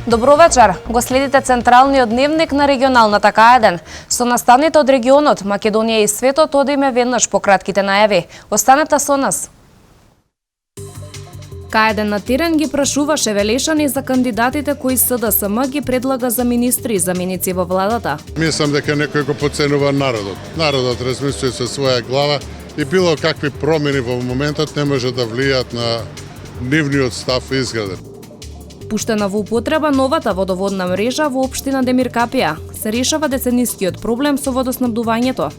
Добро вечер. Го следите централниот дневник на регионалната К1. Со наставните од регионот, Македонија и светот одиме веднаш по кратките најави. Останете со нас. К1 на терен ги прашуваше Велешани за кандидатите кои СДСМ ги предлага за министри и заменици во владата. Мислам дека некој го потценува народот. Народот размислува со своја глава и било какви промени во моментот не може да влијаат на нивниот став и изграден. Пуштена во употреба новата водоводна мрежа во општина Демир Капија. Се решава деценискиот проблем со водоснабдувањето.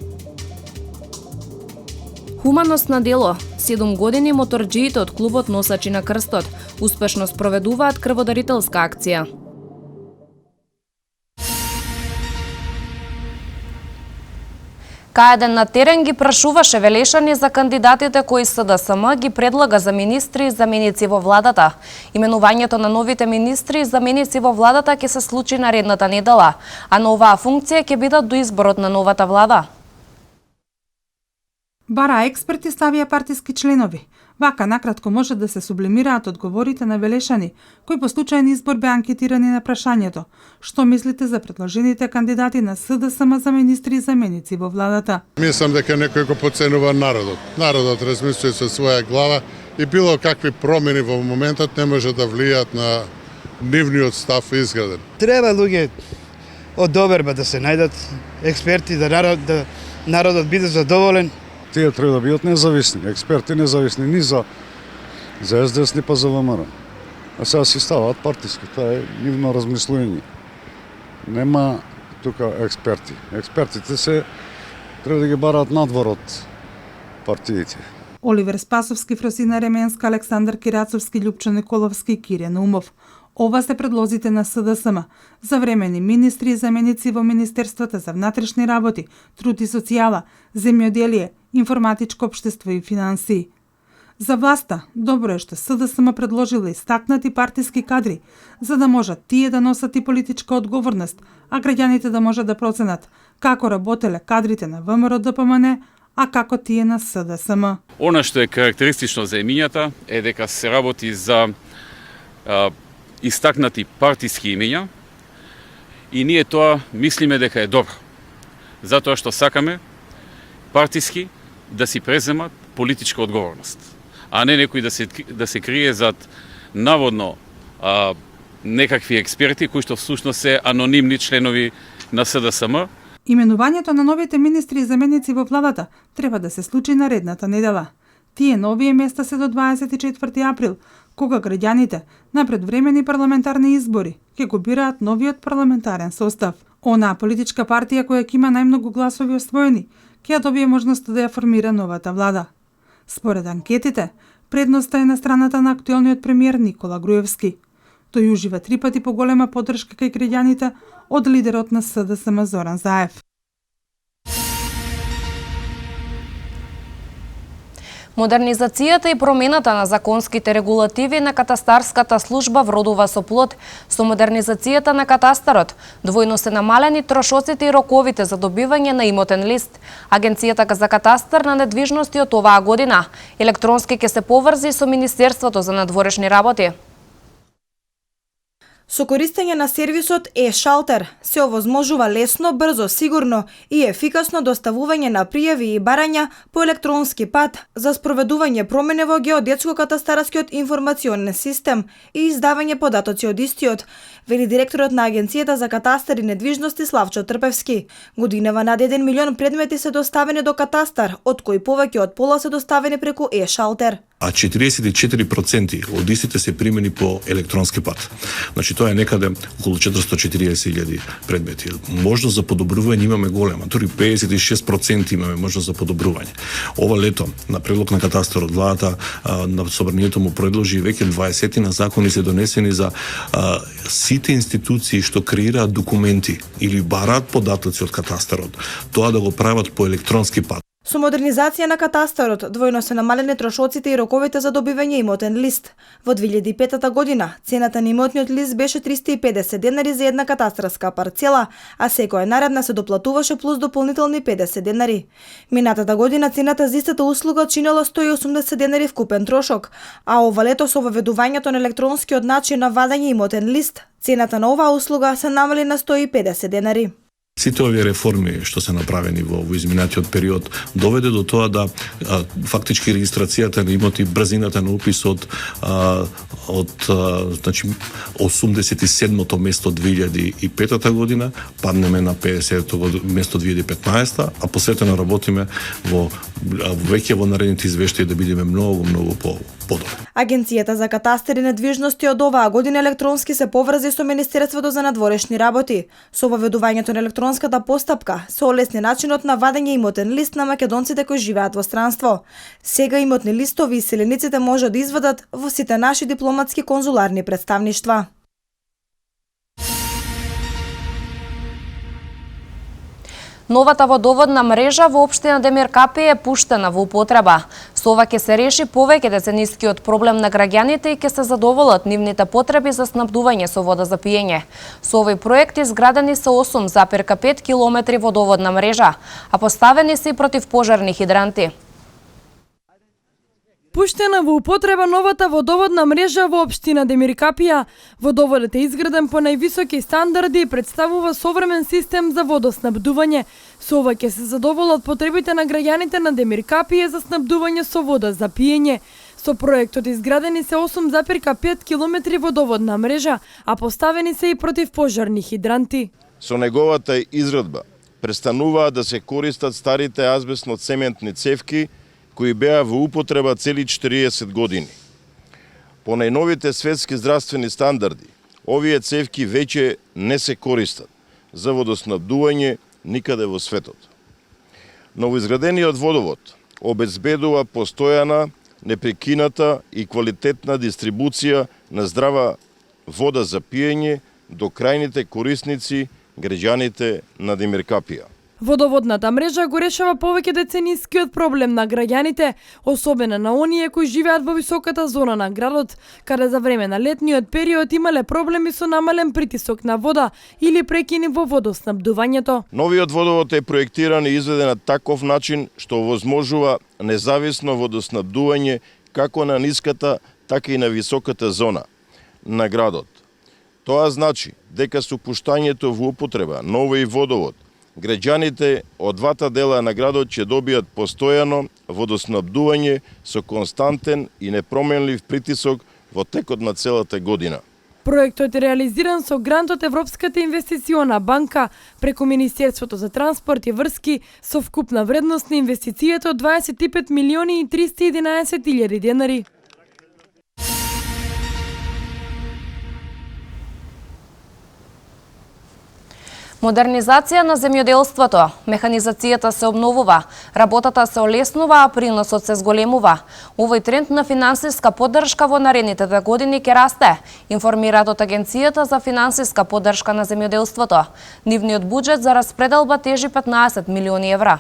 Хуманосно дело. 7 години моторџиите од клубот Носачи на крстот успешно спроведуваат крводарителска акција. К1 на терен ги прашуваше Велешани за кандидатите кои СДСМ ги предлага за министри и заменици во владата. Именувањето на новите министри и заменици во владата ќе се случи наредната недела, а на оваа функција ќе бидат до изборот на новата влада. Бара експерти ставија партиски членови. Вака накратко може да се сублимираат одговорите на Велешани, кои по случајен избор беа анкетирани на прашањето: што мислите за предложените кандидати на СДСМ за министри и заменици во владата? Мислам дека некој го потценува народот. Народот размислува со своја глава и било какви промени во моментот не може да влијаат на нивниот став и изграден. Треба луѓе од доверба да се најдат, експерти, да народот биде задоволен. Тие треба да бидат независни, експерти независни ни за СДС, ни па за ВМРО. А сега си ставаат партиски, тоа е нивно размислување. Нема тука експерти. Експертите се треба да ги бараат надвор од партиите. Оливер Спасовски, Фросина Ременска, Александар Кирацовски, Љупчо Николовски и Кирјан Умов. Ова се предлозите на СДСМ за времени министри и заменици во Министерствата за внатрешни работи, труд и социјала, земјоделие, информатичко општество и финансии. За власта, добро е што СДСМ предложила истакнати партиски кадри, за да можат тие да носат и политичка одговорност, а граѓаните да можат да проценат како работеле кадрите на ВМРО ДПМН, а како тие на СДСМ. Она што е карактеристично за емињата е дека се работи за истакнати партиски имења и ние тоа мислиме дека е добро. Затоа што сакаме партиски да си преземат политичка одговорност, а не некој да се крие зад наводно некакви експерти кои што всушност се анонимни членови на СДСМ. Именувањето на новите министри и заменици во владата треба да се случи наредната недела. Тие новие места се до 24 април, кога граѓаните на предвремени парламентарни избори ќе го бираат новиот парламентарен состав. Онаа политичка партија која ќе има најмногу гласови освоени ќе ја добие можноста да ја формира новата влада. Според анкетите, предноста е на страната на актуелниот премиер Никола Груевски. Тој ужива 3 пати поголема поддршка кај граѓаните од лидерот на СДСМ Зоран Заев. Модернизацијата и промената на законските регулативи на катастарската служба вродува со плод. Со модернизацијата на катастарот двојно се намалени трошоците и роковите за добивање на имотен лист. Агенцијата за катастар на недвижности од оваа година електронски ќе се поврзи со Министерството за надворешни работи. Со користење на сервисот e-Шалтер се овозможува лесно, брзо, сигурно и ефикасно доставување на пријави и барања по електронски пат за спроведување промени во геодетско-катастарскиот информационен систем и издавање податоци од истиот, вели директорот на Агенцијата за катастар и недвижности Славчо Трпевски. Годинава над 1 милион предмети се доставени до катастар, од кои повеќе од пола се доставени преку e-Шалтер. А 44% од истите се примени по електронски пат. Значи тоа е некаде околу 440.000 предмети. Можност за подобрување имаме голема, дури 56% имаме можност за подобрување. Ова лето на предлог на катастарот владата на собранието му предложи веќе 20 на закони се донесени за сите институции што креираат документи или бараат податоци од катастарот, тоа да го прават по електронски пат. Со модернизација на катастарот двојно се намалени трошоците и роковите за добивање имотен лист. Во 2005 година цената на имотниот лист беше 350 денари за една катастарска парцела, а секоја наредна се доплатуваше плюс дополнителни 50 денари. Минатата година цената за истата услуга чинела 180 денари вкупен трошок, а ова лето со воведувањето на електронскиот начин на вадење имотен лист, цената на оваа услуга се намали на 150 денари. Сите овие реформи што се направени во изминатиот период доведе до тоа да фактички регистрацијата на имоти, брзината на уписот од значи 87-то место 2005 година паднеме на 50-то место 2015, а посветено работиме веќе во наредните извештаи да бидеме многу подобри. Агенцијата за катастар и недвижности од оваа година електронски се поврзи со Министерството за надворешни работи. Со воведувањето на електронската постапка се олесни начинот на вадење имотен лист на македонците кои живеат во странство. Сега имотни листови иселениците може да извадат во сите наши дипломатски конзуларни представништва. Новата водоводна мрежа во општина Демиркапи е пуштена во употреба. Со ова ќе се реши повеќе деценискиот проблем на граѓаните и ќе се задоволат нивните потреби за снабдување со вода за пиење. Со овој проект изградени се 8,5 километри водоводна мрежа, а поставени се и противпожарни хидранти. Пуштена во употреба новата водоводна мрежа во општина Демиркапија, водоводот е изграден по највисоки стандарди и представува современ систем за водоснабдување. Со ова ќе се задоволат потребите на граѓаните на Демиркапија за снабдување со вода за пиење. Со проектот изградени се 8,5 километри водоводна мрежа, а поставени се и противпожарни хидранти. Со неговата изградба престануваат да се користат старите азбесно-цементни цевки кои беа во употреба цели 40 години. По најновите светски здравствени стандарди, овие цевки веќе не се користат за водоснабдување никаде во светот. Новоизградениот водовод обезбедува постојана, непрекината и квалитетна дистрибуција на здрава вода за пиење до крајните корисници, граѓаните на Демиркапија. Водоводната мрежа го решава повеќе деценискиот проблем на граѓаните, особено на оние кои живеат во високата зона на градот, каде за време на летниот период имале проблеми со намален притисок на вода или прекини во водоснабдувањето. Новиот водовод е проектиран и изведен на таков начин што овозможува независно водоснабдување како на ниската, така и на високата зона на градот. Тоа значи дека со пуштањето во употреба новиот водовод граѓаните од двата дела на градот ќе добијат постојано водоснабдување со константен и непроменлив притисок во текот на целата година. Проектот е реализиран со грант од Европската инвестициона банка преку Министерството за транспорт и врски со вкупна вредност на инвестицијата од 25 милиони и 311 илјади денари. Модернизација на земјоделството. Механизацијата се обновува, работата се олеснува, а приносот се зголемува. Овој тренд на финансиска поддршка во наредните години ќе расте, информираат од Агенцијата за финансиска поддршка на земјоделството. Нивниот буџет за распределба тежи 15 милиони евра.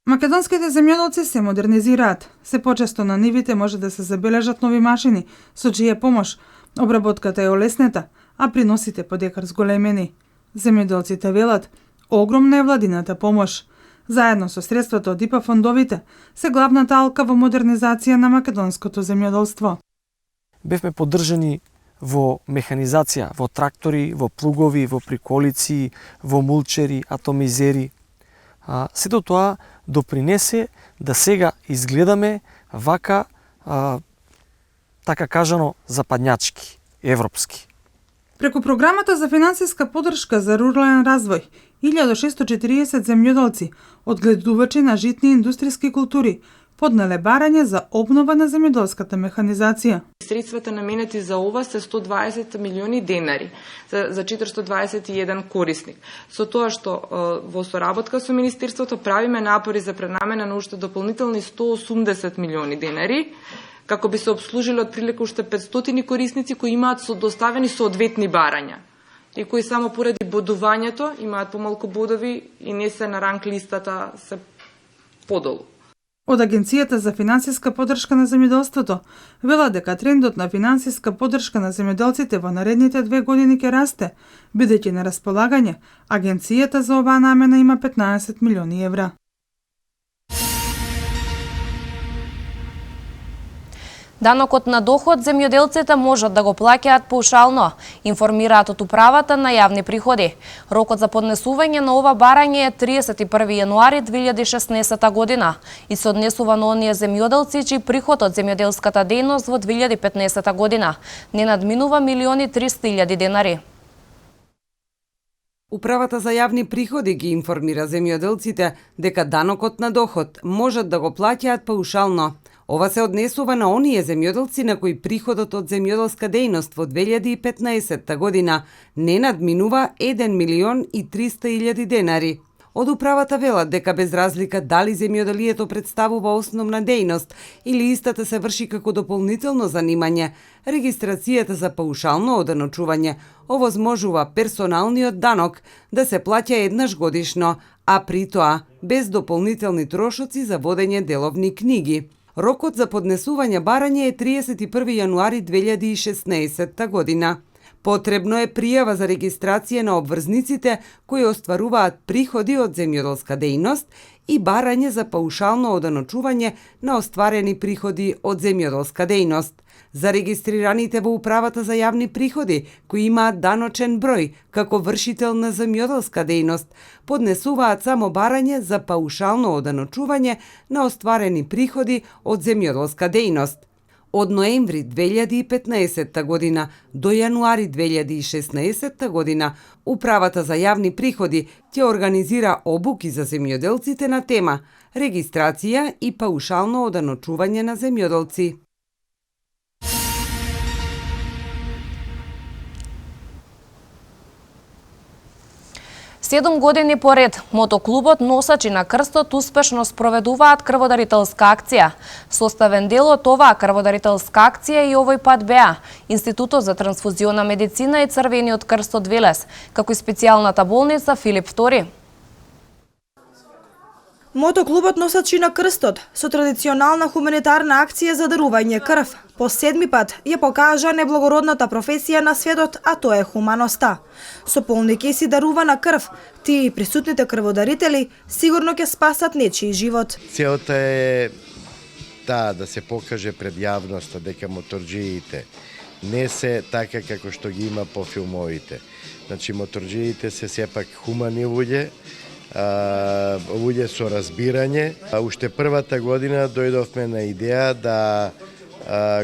Македонските земјоделци се модернизираат. Се почесто на нивите може да се забележат нови машини, со чија помош обработката е олеснета, а приносите по декар зголемени. Земјоделците велат, огромна е владината помош. Заедно со средствата од ИПА фондовите се главната алка во модернизација на македонското земјоделство. Бевме поддржани во механизација, во трактори, во плугови, во приколици, во мулчери, атомизери. Сето тоа допринесе да сега изгледаме вака, така кажано, западњачки, европски. Преку програмата за финансиска поддршка за рурален развој, 1640 земјоделци, одгледувачи на житни и индустријски култури, поднале барање за обнова на земјоделската механизација. Средствата наменети за ова се 120 милиони денари за 421 корисник. Со тоа што во соработка со Министерството правиме напори за пренамена на уште дополнителни 180 милиони денари, како би се обслужили отприлика уште 500 корисници кои имаат доставени соодветни барања. и кои само поради бодувањето имаат помалку бодови и не се на ранг листата, се подолу. Од Агенцијата за финансиска поддршка на земјоделството велат дека трендот на финансиска поддршка на земјоделците во наредните 2 години ќе расте, бидејќи на располагање Агенцијата за оваа намена има 15 милиони евра. Данокот на доход земјоделците можат да го плаќаат паушално, информираат од управата на јавни приходи. Рокот за поднесување на ова барање е 31 јануари 2016 година и се однесува на оние земјоделци чиј приход од земјоделската дејност во 2015 година не надминува 1.300.000 денари. Управата за јавни приходи ги информира земјоделците дека данокот на доход можат да го плаќаат паушално. Ова се однесува на оние земјоделци на кои приходот од земјоделска дејност во 2015 година не надминува 1.300.000 денари. Од управата велат дека без разлика дали земјоделието представува основна дејност или истата се врши како дополнително занимање, регистрацијата за паушално оданочување овозможува персоналниот данок да се плаќа еднаш годишно, а при тоа без дополнителни трошоци за водење деловни книги. Рокот за поднесување барање е 31 јануари 2016 година. Потребно е пријава за регистрација на обврзниците кои остваруваат приходи од земјоделска дејност и барање за паушално оданочување на остварени приходи од земјоделска дејност. За регистрираните во управата за јавни приходи, кои имаат даночен број како вршител на земјоделска дејност, поднесуваат само барање за паушално оданочување на остварени приходи од земјоделска дејност. Од ноември 2015 година до јануари 2016 година, Управата за јавни приходи ќе организира обуки за земјоделците на тема регистрација и паушално оданочување на земјоделци. Седум години поред, мотоклубот Носачи на крстот успешно спроведуваат крводарителска акција. Составен дел од оваа крводарителска акција и овој пат беа Институтот за трансфузиона медицина и Црвениот крст од Велес, како и специјалната болница Филип II. Мотоклубот Носачи на крстот со традиционална хуманитарна акција за дарување крв по 7 пат ја покажа неблагородната професија на светот, а тоа е хуманоста. Со полни кеси дарувана крв, тие и присутните крводарители сигурно ќе спасат нечiji живот. Целта е да се покаже пред јавноста дека моторџиите не се така како што ги има по филмовите. Значи моторџиите се сепак хумани луѓе, луѓе со разбирање. Уште првата година дојдовме на идеја да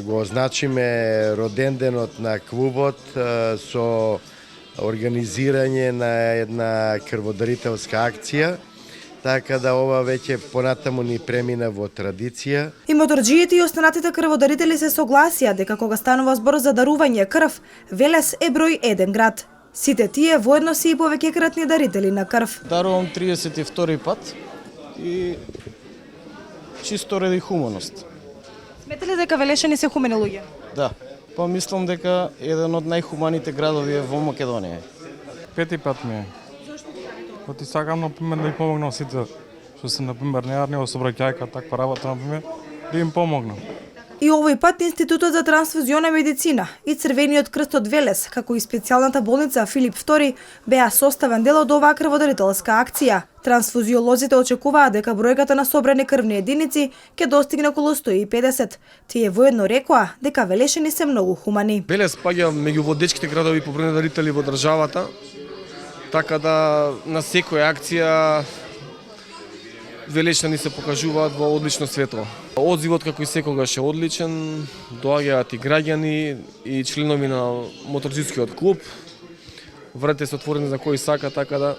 го означиме роденденот на клубот со организирање на една крводарителска акција, така да ова веќе понатаму ни премина во традиција. И моторџиите и останатите крводарители се согласија дека кога станува збор за дарување крв, Велес е број 1 град. Сите тие воедно си и повеќекратни дарители на крв. Дарувам 32 пат и чисто ради хуманост. Смете ли дека велешани се хумани луѓе? Да, па мислам дека еден од најхуманите градови е во Македонија. 5 пат ми е. Зошто? Оти сакам например да им помогнам сите што се например неарни во сообраќајка, таква работа например, да им помогнам. И овој пат Институтот за трансфузиона медицина и Црвениот крст од Велес, како и специјалната болница Филип II, беа составен дел од оваа крводарителска акција. Трансфузиолозите очекуваат дека бројката на собрани крвни единици ќе достигне околу 150. Тие воедно рекоа дека велешани се многу хумани. Велес паѓа меѓу водечките градови по број на дарители во државата, така да на секоја акција велешани се покажуваат во одлично светло. Одзивот како и секогаш е одличен, доаѓаат и граѓани и членови на моторџискиот клуб. Вратите се отворени за кој сака, така да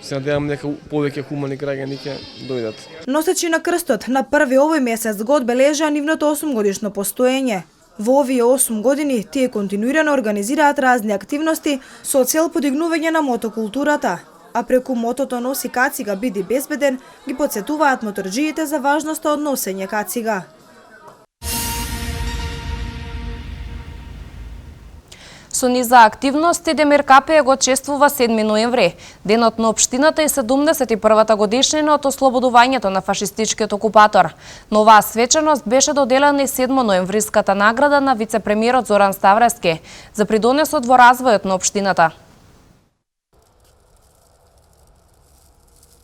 се надевам дека повеќе хумани граѓани ќе дојдат. Носачи на крстот на први овој месец го одбележа нивното 8-годишно постоење. Во овие 8 години тие континуирано организираат разни активности со цел подигнување на мотокултурата. А преку мотото носи кацига, биди безбеден, ги подсетуваат моторџиите за важноста од носење кацига. Со низа активности Демиркапија го чествува 7 ноември, денот на општината и 71-та годишнина од ослободувањето на фашистичкиот окупатор. На оваа свечаност беше доделена и 7 ноемвриската награда на вице-премиерот Зоран Ставревски за придонесот во развојот на општината.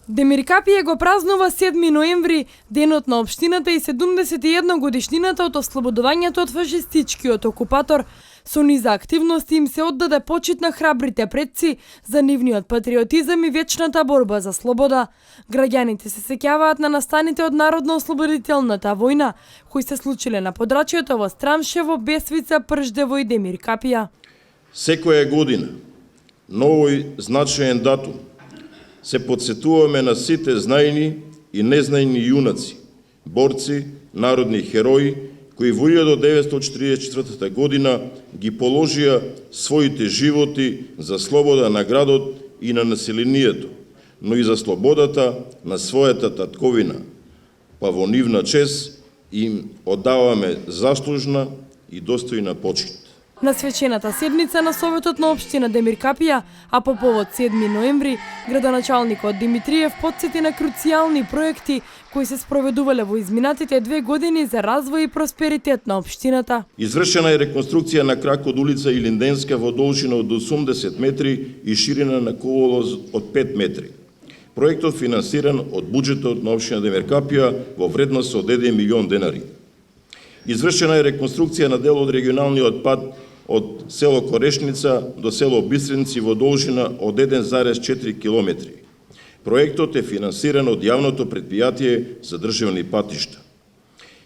Демиркапија го празнува 7 ноември, денот на општината и 71 годишнината од ослободувањето од фашистичкиот окупатор. Со низа активности им се оддаде почит на храбрите предци за нивниот патриотизам и вечната борба за слобода. Граѓаните се сеќаваат на настаните од Народно-ослободителната војна, кои се случиле на подрачјето во Страмшево, Бесвица, Прждево и Демиркапија. Секоја година, на овој значаен датум, се подсетуваме на сите знајни и незнајни јунаци, борци, народни херои, кои во 1944 година ги положија своите животи за слобода на градот и на населението, но и за слободата на својата татковина. Па во нивна чест им оддаваме заслужна и достојна почит. На свечената седница на Советот на општина Демиркапија, а по повод 7 ноември, градоначалникот Димитриев потсети на круцијални проекти кои се спроведувале во изминатите 2 години за развој и просперитет на општината. Извршена е реконструкција на крак од улица Илинденска во должина од 80 метри и ширина на кололоз од 5 метри. Проектот финансиран од буџетот на општина Демиркапија во вредност од 1 милион денари. Извршена е реконструкција на дел од регионалниот пат од село Корешница до село Бистринци во должина од 1,4 километри. Проектот е финансиран од јавното претпријатие за државни патишта.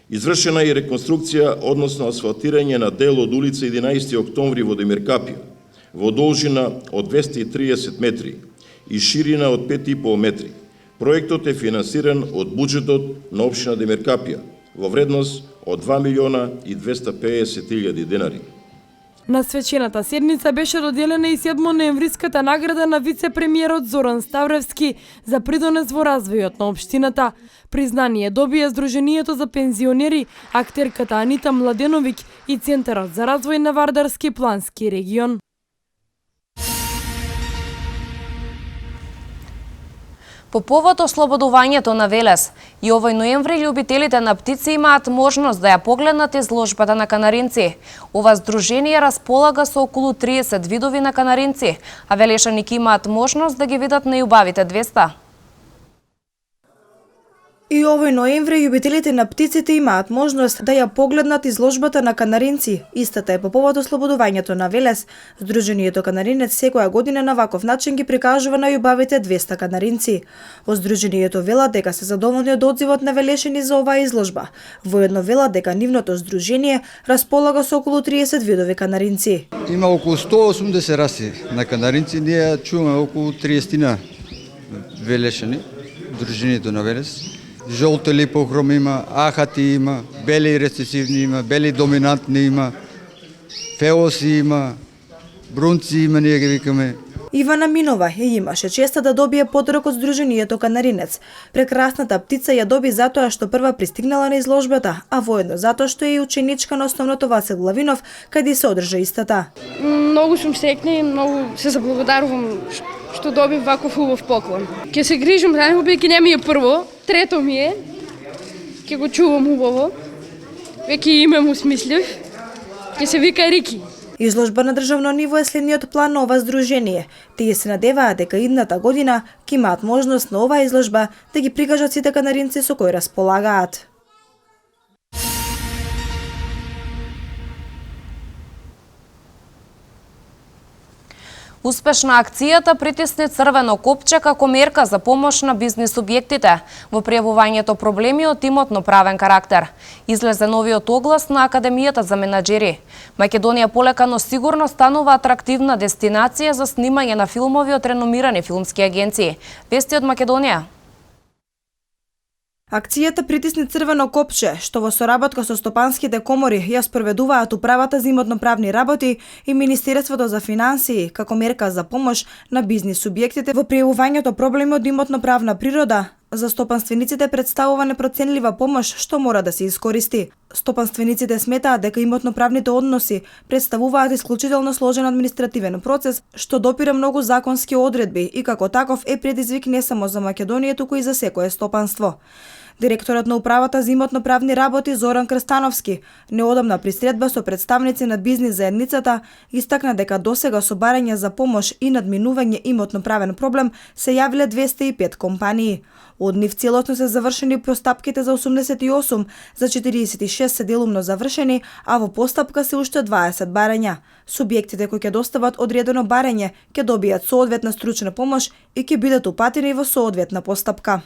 Извршена е реконструкција, односно асфалтирање на дел од улица 11 октомври во Демиркапија, во должина од 230 метри и ширина од 5,5 метри. Проектот е финансиран од буџетот на општина Демиркапија во вредност од 2 милиона и 250 илјади денари. На свечената седница беше доделена и 7 ноемвриската награда на вице-премиерот Зоран Ставревски за придонес во развојот на општината. Признание добија Сдруженијето за пензионери, актерката Анита Младеновиќ и Центарот за развој на Вардарски плански регион. По повод ослободувањето на Велес, и овој ноември љубителите на птици имаат можност да ја погледнат изложбата на канаринци. Ова здружение располага со околу 30 видови на канаринци, а велешаники имаат можност да ги видат најубавите 200. И овој ноември љубителите на птиците имаат можност да ја погледнат изложбата на канаринци. Истата е по повод ослободувањето на Велес. Здруженијето Канаринец секоја година на ваков начин ги прикажува најубавите 200 канаринци. Во Здруженијето велат дека се задоволни од одзивот на велешени за оваа изложба. Воедно велат дека нивното здружение располага со околу 30 видови канаринци. Има околу 180 раси на канаринци, ние чуваме околу 30 велешени, Здруженијето на Велес. Жолти липохром има, ахати има, бели рецесивни има, бели доминантни има, феоси има, брунци има, ние ги викаме. Ивана Минова ја имаше честа да добие подарок од Здруженијето Канаринец. Прекрасната птица ја доби затоа што прва пристигнала на изложбата, а воедно затоа што е и ученичка на основното Васил Главинов, каде се одржа истата. Многу сум среќна и многу се заблагодарувам што добив ваков убав поклон. Ќе се грижам за него, бидејќи не ми е прво, трето ми е. Ќе го чувам убаво. Веќе име му смислив. Ќе се вика Рики. Изложба на државно ниво е следниот план на ова здружение. Тие се надеваат дека идната година ќе имаат можност на оваа изложба да ги прикажат сите канаринци со кои располагаат. Успешна акцијата притисни црвено копче како мерка за помош на бизнис субјектите во пријавувањето проблеми од имотно-правен карактер. Излезе новиот оглас на Академијата за менаџери. Македонија полека но сигурно станува атрактивна дестинација за снимање на филмови од реномирани филмски агенции. Вести од Македонија. Акцијата притисни црвено копче, што во соработка со стопанските комори ја спроведуваат Управата за имотно-правни работи и Министерството за финансии како мерка за помош на бизнис субјектите во пријавувањето проблеми од имотно-правна природа, За стопанствениците представува непроценлива помош што мора да се искористи. Стопанствениците сметаат дека имотно-правните односи представуваат исклучително сложен административен процес што допира многу законски одредби и како таков е предизвик не само за Македонија, туку и за секое стопанство. Директорот на управата за имотно-правни работи Зоран Крстановски неодамна при средба со представници на бизнис заедницата истакна дека досега со барање за помош и надминување имотно-правен проблем се јавиле 205 компании. Од нив целосно се завршени постапките за 88, за 46 се делумно завршени, а во постапка се уште 20 барања. Субјектите кои ќе достават одредено барање ќе добијат соодветна стручна помош и ќе бидат упатени во соодветна постапка.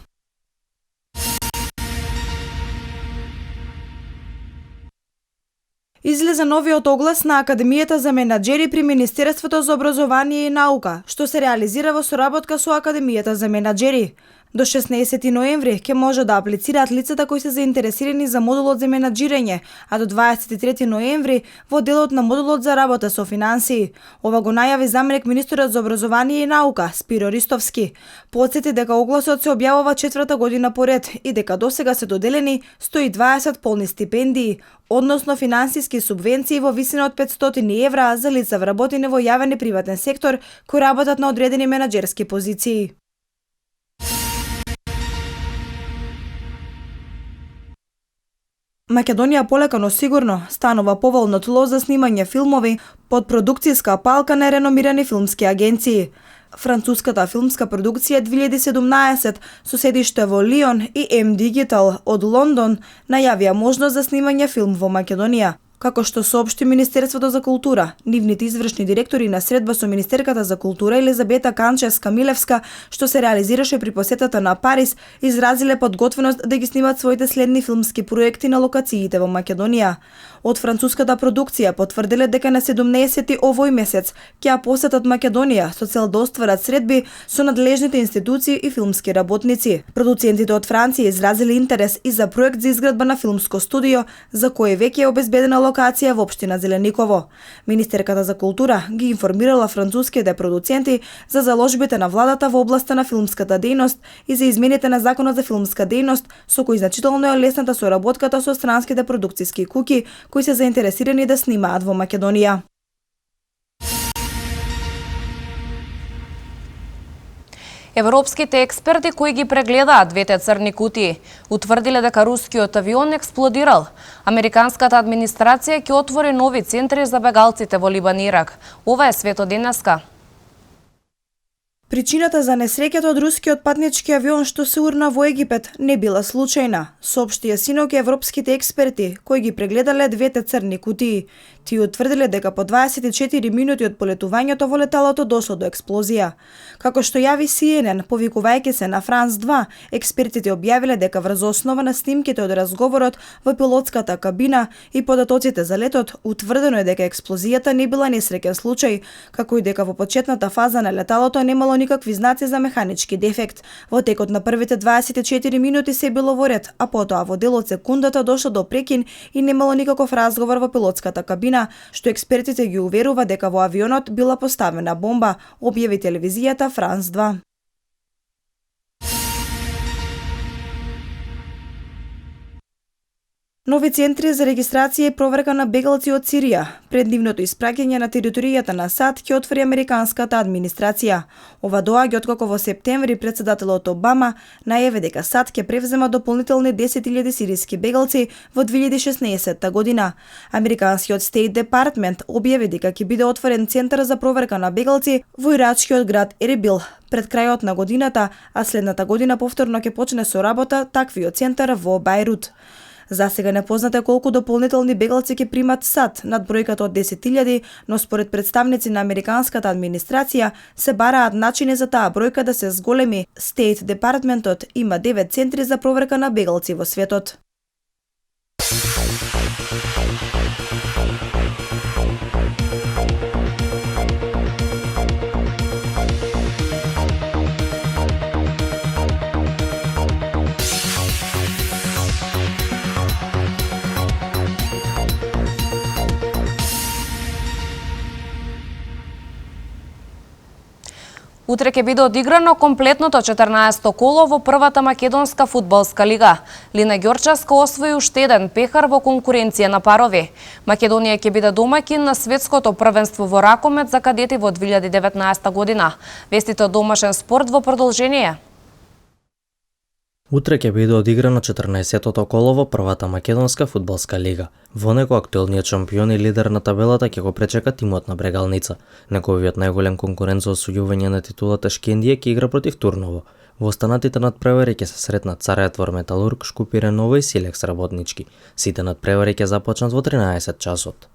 Излезе новиот оглас на Академијата за менаџери при Министерството за образование и наука, што се реализира во соработка со Академијата за менаџери. До 16 ноември ќе може да аплицираат лицата кои се заинтересирани за модулот за менаџирање, а до 23 ноември во делот на модулот за работа со финансии. Ова го најави заменик министерот за образование и наука Спиро Ристовски. Потсети дека огласот се објавува 4-та година поред и дека досега се доделени 120 полни стипендии, односно финансиски субвенции во висина од 500 евра за лица вработени во јавен и приватен сектор кои работат на одредени менаџерски позиции. Македонија полека но сигурно станува поволно тло за снимање филмови под продукцијска палка на реномирани филмски агенции. Француската филмска продукција 2017 со седиште во Лион и M Digital од Лондон најавија можност за снимање филм во Македонија. Како што соопшти Министерството за култура, нивните извршни директори на средба со Министерката за култура Елизабета Канчевска-Милевска, што се реализираше при посетата на Париз, изразиле подготвеност да ги снимат своите следни филмски проекти на локациите во Македонија. Од француската продукција потврдиле дека на 17 овој месец ќе ја посетат Македонија со цел да остварат средби со надлежните институции и филмски работници. Продуцентите од Франција изразиле интерес и за проект за изградба на филмско студио, за кој веќе е обезбедена локација во општина Зелениково. Министерката за култура ги информирала француските продуценти за заложбите на владата во областа на филмската дејност и за измените на законот за филмска дејност, со кои значително е лесната соработката со странските продукциски куќи кои се заинтересирани да снимаат во Македонија. Европските експерти кои ги прегледаат двете црни кутии утврдиле дека рускиот авион експлодирал. Американската администрација ќе отвори нови центри за бегалците во Либан и Ирак. Ова е светот денеска. Причината за несреќата од рускиот патнички авион што се урна во Египет не била случајна, соопштија синоќ европските експерти кои ги прегледале двете црни кутии. Тие утврдиле дека по 24 минути од полетувањето во леталото дошло до експлозија. Како што јави CNN, повикувајќи се на Франс 2, експертите објавиле дека врз основа на снимките од разговорот во пилотската кабина и податоците за летот, утврдено е дека експлозијата не била несреќен случај, како и дека во почетната фаза на леталото немало никакви знаци за механички дефект. Во текот на првите 24 минути се било во ред, а потоа во дел од секундата дошло до прекин и немало никаков разговор во пилотската кабина, што експертите ги уверува дека во авионот била поставена бомба, објави телевизијата Франс 2. Нови центри за регистрација и проверка на бегалци од Сирија. Пред нивното испраќање на територијата на САД ќе отвори американската администрација. Ова доаѓа откако во септември председателот Обама најави дека САД ќе превзема дополнителни 10.000 сиријски бегалци во 2016 година. Американскиот Стейт Департмент објави дека ќе биде отворен центар за проверка на бегалци во ирачкиот град Ербил пред крајот на годината, а следната година повторно ќе почне со работа таквиот центар во Бајрут. За сега не познате колку дополнителни бегалци ќе примат САД над бројката од 10.000, но според представници на американската администрација се бараат начини за таа бројка да се зголеми. Стейт Департментот има 9 центри за проверка на бегалци во светот. Утре ќе биде одиграно комплетното 14-то коло во првата македонска фудбалска лига. Лина Ѓорчевска освои уште еден пехар во конкуренција на парови. Македонија ќе биде домаќин на светското првенство во ракомет за кадети во 2019 година. Вестите од домашен спорт во продолжение. Утре ќе биде одиграно 14-тото коло во првата македонска фудбалска лига. Во него актуелниот шампион и лидер на табелата ќе го пречека тимот на Брегалница. Неговиот најголем конкурент за освојување на титулата Шкендија ќе игра против Турново. Во останатите надпревари ќе се сретнат Сарајевор Металург, Шкупире Ново и Силекс Работнички. Сите надпревари ќе започнат во 13 часот.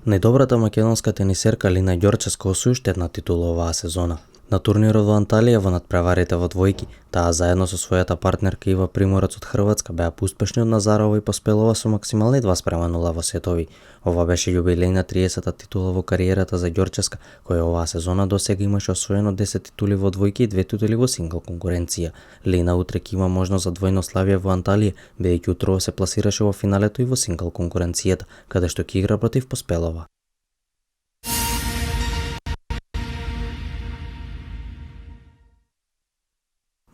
Најдобрата македонска тенисерка Лина Ѓорчевска освои уште една титула оваа сезона. На турнирот во Анталија во надпреварите во двојки, таа заедно со својата партнерка Ива Приморец од Хрватска беа поуспешни од Назарова и Поспелова со максимални 2:0 во сетови. Ова беше јубилејна 30-та титула во кариерата за Ѓорчевска, која оваа сезона досега имаше освоено 10 титули во двојки и 2 титули во сингл конкуренција. Лина утре ќе има можност за двојно славје во Анталија, бидејќи утрово се пласираше во финалето и во сингл конкуренцијата, каде што ќе игра против Поспелова.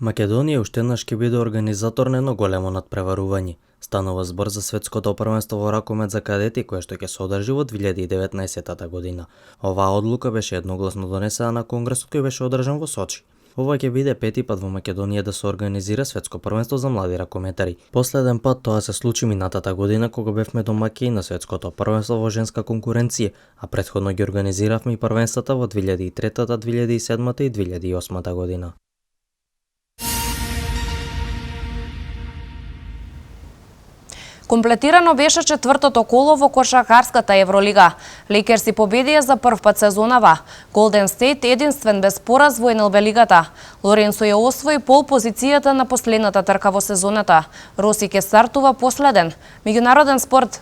Македонија уште еднаш ќе биде организатор на едно големо надпреварување. Станува збор за светското првенство во ракомет за кадети кое што ќе се одржи во 2019 година. Оваа одлука беше едногласно донесена на конгресот кој беше одржан во Сочи. Ова ќе биде пети пат во Македонија да се организира светско првенство за млади ракометари. Последен пат тоа се случи минатата година кога бевме домаќини на светското првенство во женска конкуренција, а претходно ги организиравме и првенствата во 2003, 2007 и 2008 година. Комплетирано беше четвртото коло во кошаркарската Евролига. Лейкерси победија за прв пат сезонава. Голден Стейт единствен без пораз во НЛБ лигата. Лоренцо ја освои пол позицијата на последната трка во сезоната. Роси ќе стартува последен. Меѓународен спорт.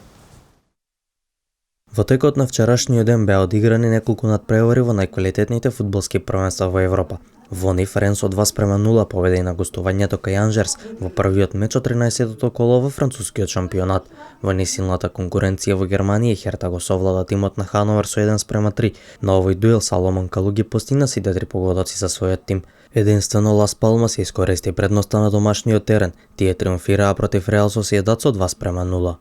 Во текот на вчерашниот ден беа одиграни неколку надпревари во најквалитетните фудбалски првенства во Европа. Во нив Ренс од 2:0 победи на гостувањето кај Анжерс во првиот меч од 13-тото коло во францускиот шампионат. Во несилната конкуренција во Германија Херта го совлада тимот на Хановер со 1:3. На овој дуел Саломон Калу ги постигна сите 3 погодоци за својот тим. Единствено Лас Палмас ја искористи предноста на домашниот терен. Тие триумфираа против Реал Сосиедад со 2:0.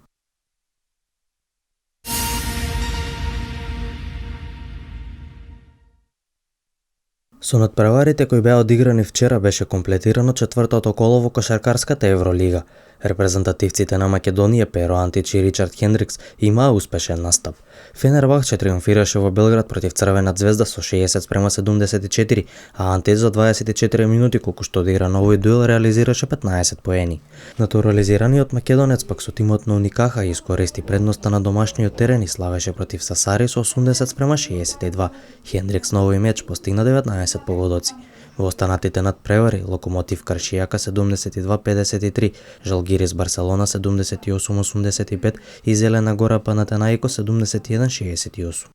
Со надпреварите кои беа одиграни вчера беше комплетирано четвртото коло во кошаркарската Евролига. Репрезентативците на Македонија Перо Антич и Ричард Хендрикс имаа успешен настап. Фенербахче триумфираше во Белград против Црвена Звезда со 60:74, а Антич за 24 минути колку што одигра на овој дуел реализираше 15 поени. Натурализираниот македонец пак со тимот на Уникаха искористи предноста на домашниот терен и славеше против Сасари со 80:62. Хендрикс на овој меч постигна 19 погодоци. Во останатите надпревари Локомотив Каршијака 72:53, Жалгирис Барселона 78:85 и Зелена Гора Панатенаико 71:68.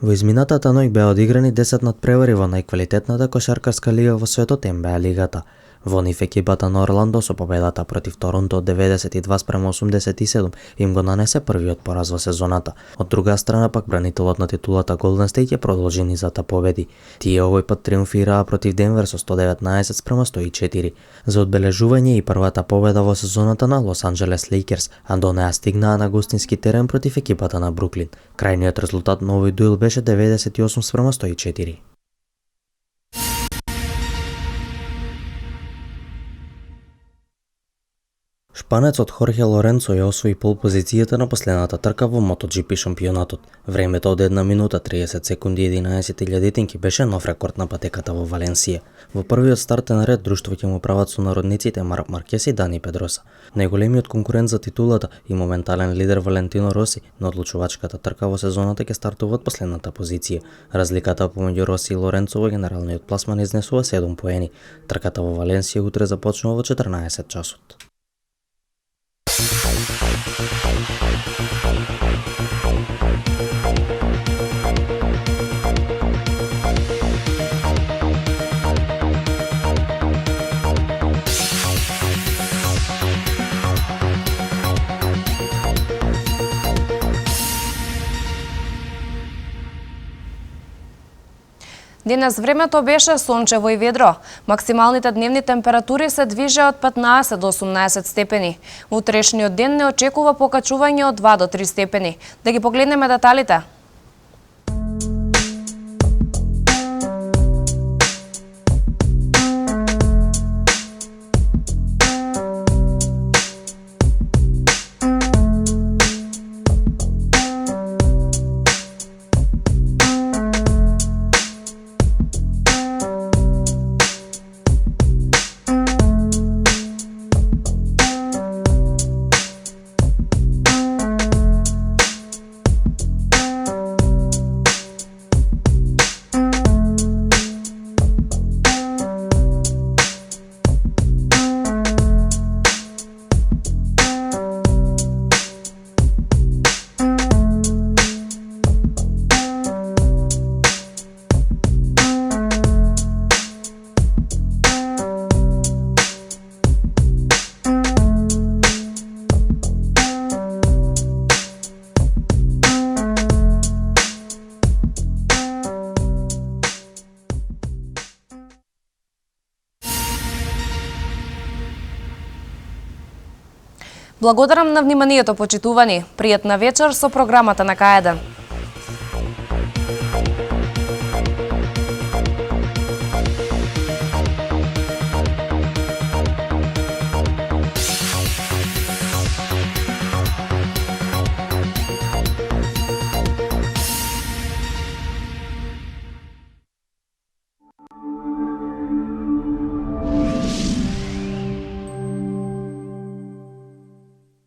Во изминатата ноќ беа одиграни 10 надпревари во најквалитетната кошаркарска лига во светот НБА лигата. Во нив екипата на Орландо со победата против Торонто од 92:87 им го нанесе првиот пораз во сезоната. Од друга страна пак бранителот на титулата Голден Стейт ја продолжи низата победи. Тие овој пат триумфираа против Денвер со 119:104. За одбележување и првата победа во сезоната на Лос Анџелес Лейкерс, а до неа стигнаа на гостински терен против екипата на Бруклин. Крајниот резултат на овој дуел беше 98:104. Шпанецот Хорхе Лоренцо ја освои пол позицијата на последната трка во MotoGP шампионатот. Времето од 1 минута 30 секунди 11.000 беше нов рекорд на патеката во Валенсија. Во првиот стартен ред друштво ќе му прават сонародниците Марк Маркес и Дани Педроса. Најголемиот конкурент за титулата и моментален лидер Валентино Роси на одлучувачката трка во сезоната ќе стартува од последната позиција. Разликата помеѓу Роси и Лоренцо во генералниот пласман изнесува 7 поени. Трката во Валенсија утре започнува во 14 часот. Денес времето беше сончево и ведро. Максималните дневни температури се движеа од 15 до 18 степени. Утрешниот ден не очекува покачување од 2 до 3 степени. Да ги погледнеме деталите. Благодарам на вниманието, почитувани. Пријатна вечер со програмата на К1.